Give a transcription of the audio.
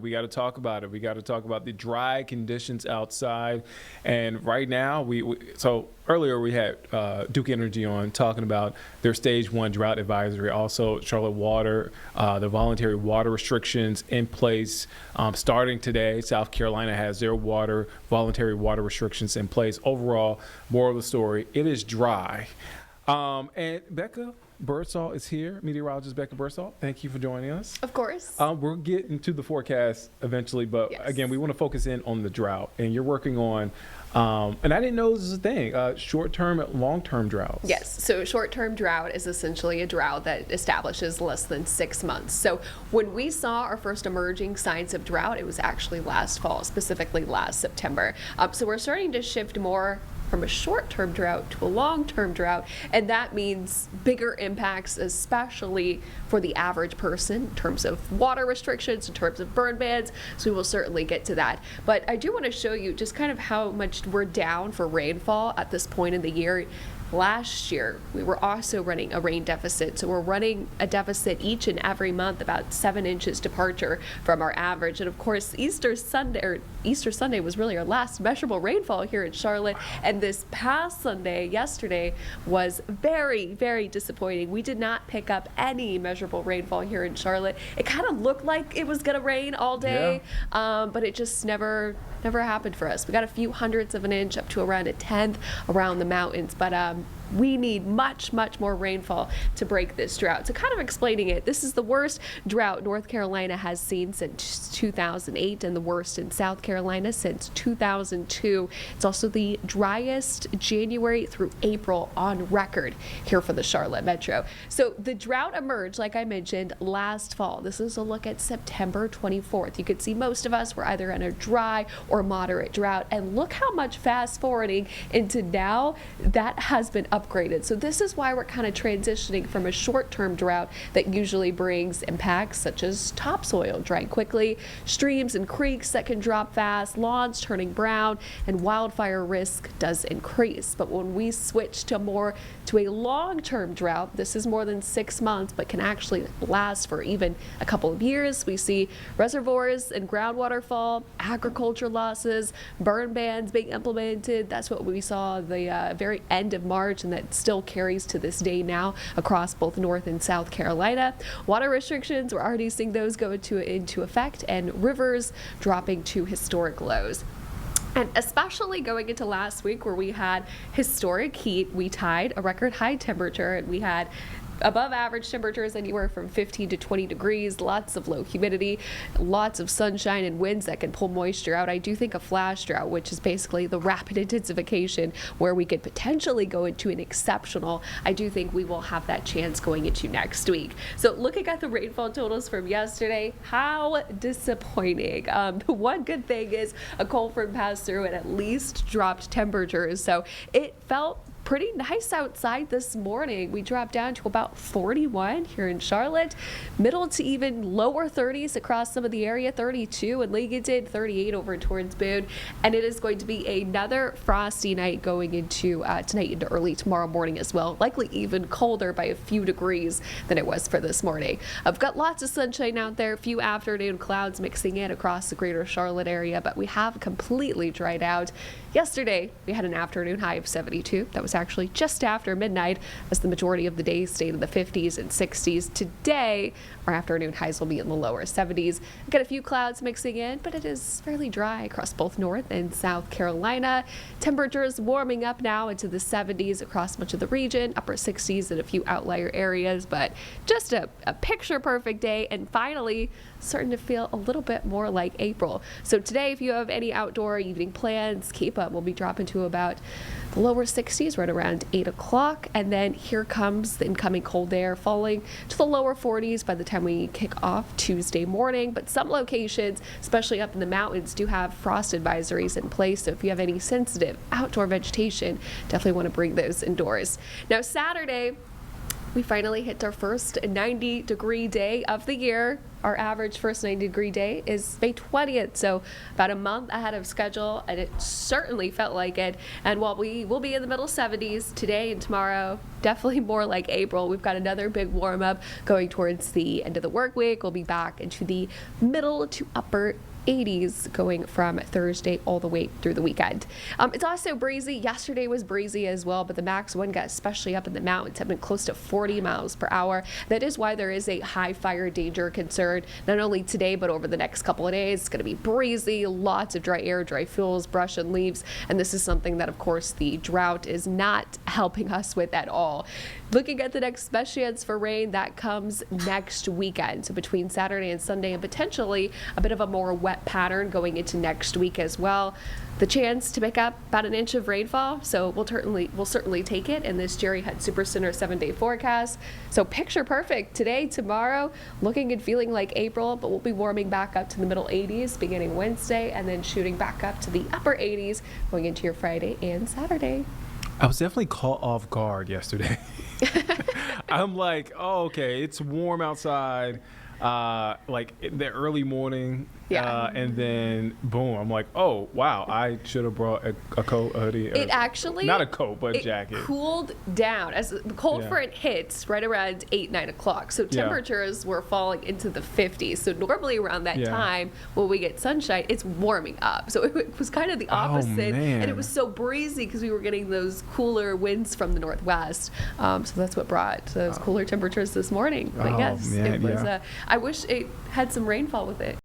We got to talk about it. We got to talk about the dry conditions outside. And right now, so earlier we had Duke Energy on talking about their stage 1 drought advisory. Also, Charlotte Water, the voluntary water restrictions in place starting today. South Carolina has their voluntary water restrictions in place. Overall, moral of the story, it is dry. And Bekah Birdsall is here, meteorologist Bekah Birdsall. Thank you for joining us. Of course. We'll get into the forecast eventually, but Yes. Again, we want to focus in on the drought. And you're working on, and I didn't know this was a thing, short-term and long-term droughts. Yes, so short-term drought is essentially a drought that establishes less than 6 months. So when we saw our first emerging signs of drought, it was actually last fall, specifically last September. So we're starting to shift more from a short-term drought to a long-term drought, and that means bigger impacts, especially for the average person in terms of water restrictions, in terms of burn bans. So we will certainly get to that. But I do want to show you just kind of how much we're down for rainfall at this point in the year. Last year, we were also running a rain deficit. So we're running a deficit each and every month, about 7 inches departure from our average. And of course, Easter Sunday was really our last measurable rainfall here in Charlotte. And this past Sunday, yesterday, was very, very disappointing. We did not pick up any measurable rainfall here in Charlotte. It kind of looked like it was going to rain all day, but it just never happened for us. We got a few hundredths of an inch up to around a tenth around the mountains, but we need much, much more rainfall to break this drought. So kind of explaining it, this is the worst drought North Carolina has seen since 2008 and the worst in South Carolina since 2002. It's also the driest January through April on record here for the Charlotte Metro. So the drought emerged, like I mentioned, last fall. This is a look at September 24th. You could see most of us were either in a dry or moderate drought, and look how much fast forwarding into now that has been upgraded. So this is why we're kind of transitioning from a short-term drought that usually brings impacts such as topsoil drying quickly, streams and creeks that can drop fast, lawns turning brown, and wildfire risk does increase. But when we switch to a long-term drought, this is more than 6 months, but can actually last for even a couple of years. We see reservoirs and groundwater fall, agriculture losses, burn bans being implemented. That's what we saw the very end of March, and that still carries to this day now across both North and South Carolina. Water restrictions, we're already seeing those go into effect, and rivers dropping to historic lows. And especially going into last week where we had historic heat, we tied a record high temperature, and we had above average temperatures anywhere from 15 to 20 degrees, lots of low humidity, lots of sunshine and winds that can pull moisture out. I do think a flash drought, which is basically the rapid intensification where we could potentially go into an exceptional, I do think we will have that chance going into next week. So looking at the rainfall totals from yesterday, how disappointing. The one good thing is a cold front passed through and at least dropped temperatures. So it felt pretty nice outside this morning. We dropped down to about 41 here in Charlotte, middle to even lower 30s across some of the area, 32 in Lincoln, 38 over towards Boone, and it is going to be another frosty night going into tonight into early tomorrow morning as well, likely even colder by a few degrees than it was for this morning. I've got lots of sunshine out there, a few afternoon clouds mixing in across the greater Charlotte area, but we have completely dried out. Yesterday, we had an afternoon high of 72. That was actually just after midnight, as the majority of the day stayed in the 50s and 60s. Today, our afternoon highs will be in the lower 70s. We've got a few clouds mixing in, but it is fairly dry across both North and South Carolina. Temperatures warming up now into the 70s across much of the region, upper 60s in a few outlier areas, but just a picture-perfect day, and finally starting to feel a little bit more like April. So today, if you have any outdoor evening plans, keep up. We'll be dropping to about the lower 60s right around 8 o'clock, and then here comes the incoming cold air falling to the lower 40s by the time we kick off Tuesday morning. But some locations, especially up in the mountains, do have frost advisories in place, so if you have any sensitive outdoor vegetation, definitely want to bring those indoors. Now Saturday, we finally hit our first 90-degree day of the year. our average first 90-degree day is May 20th, so about a month ahead of schedule, and it certainly felt like it. And while we will be in the middle 70s today and tomorrow, definitely more like April. We've got another big warm up going towards the end of the work week. We'll be back into the middle to upper 80s going from Thursday all the way through the weekend. It's also breezy. Yesterday was breezy as well, but the max wind gust, especially up in the mountains, have been close to 40 miles per hour. That is why there is a high fire danger concern, not only today, but over the next couple of days. It's going to be breezy, lots of dry air, dry fuels, brush and leaves, and this is something that, of course, the drought is not helping us with at all. Looking at the next best chance for rain, that comes next weekend. So between Saturday and Sunday, and potentially a bit of a more wet pattern going into next week as well. The chance to pick up about an inch of rainfall, so we'll certainly take it in this Jerry Hunt Supercenter 7-day forecast. So picture perfect today, tomorrow, looking and feeling like April, but we'll be warming back up to the middle 80s beginning Wednesday, and then shooting back up to the upper 80s going into your Friday and Saturday. I was definitely caught off guard yesterday. I'm like, oh, okay, it's warm outside, like in the early morning. Yeah. And then boom, I'm like, oh wow, I should have brought a coat, a hoodie. It actually, not a coat, but a it jacket. Cooled down as the cold front hits right around 9 o'clock. So temperatures were falling into the 50s. So normally around that time when we get sunshine, it's warming up. So it was kind of the opposite, and it was so breezy because we were getting those cooler winds from the northwest. So that's what brought those cooler temperatures this morning. But yes, man, it was. I wish it had some rainfall with it.